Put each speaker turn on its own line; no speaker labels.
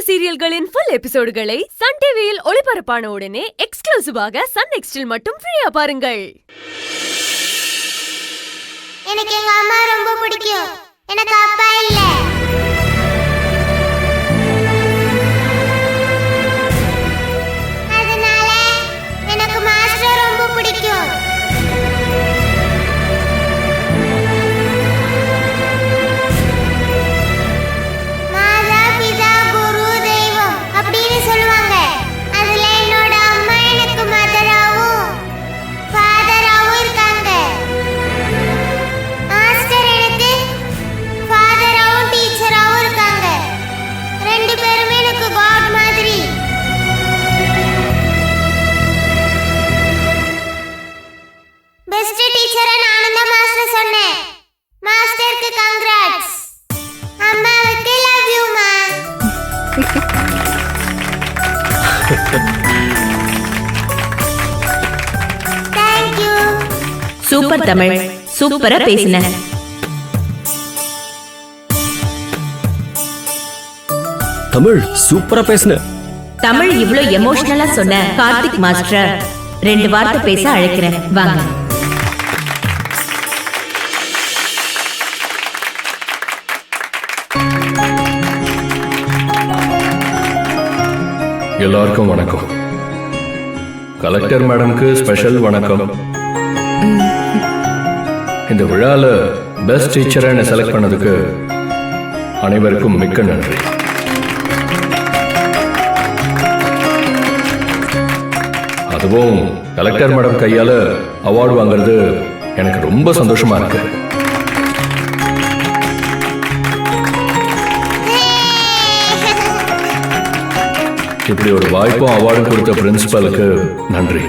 சீரியல்களின் full எபிசோடுகளை Sun டிவியில் ஒளிபரப்பான உடனே எக்ஸ்க்ளூசிவாக சன் நெக்ஸ்டில் மட்டும் ஃப்ரீயா பாருங்கள்.
எனக்கு எங்க அம்மா ரொம்ப பிடிக்கும். எனக்கு அப்பா இல்ல. அதனால எனக்கு மாஸ்டர் ரொம்ப பிடிக்கும். மாதா பிதா குரு தெய்வம் அப்படின்னு சொல்லுவாங்க. அதுல என்னோட அம்மா எனக்கு மதராவும் ஃபாதராவும் இருக்காங்க. மாஸ்டர் எனக்கு ஃபாதராவும் டீச்சராவும் இருக்காங்க. ரெண்டு பேருமே எனக்கு காட் மாதிரி. பெஸ்ட் டீச்சரா நானும் தான் மாஸ்டர் சொன்னேன். மாஸ்டருக்கு கங்க்ராட்ஸ். அம்மாவுக்கு லவ் யூ மா. Thank you.
சூப்பர் தமிழ், சூப்பரா பேசின.
தமிழ் சூப்பரா பேசுன.
தமிழ் இவ்ளோ எமோஷனலா சொன்ன கார்த்திக் மாஸ்டர் 2 வார்த்தை பேச அழைக்கிறேன், வாங்க.
எல்லாருக்கும் வணக்கம். கலெக்டர் மேடம்க்கு ஸ்பெஷல் வணக்கம். இந்த விழால பெஸ்ட் டீச்சரை என்னை செலக்ட் பண்ணதுக்கு அனைவருக்கும் மிக்க நன்றி. அதுவும் கலெக்டர் மேடம் கையால அவார்டு வாங்குறது எனக்கு ரொம்ப சந்தோஷமா இருக்கு. இப்படி ஒரு வாய்ப்பும் அவார்டும் கொடுத்த பிரின்சிபலுக்கு நன்றி.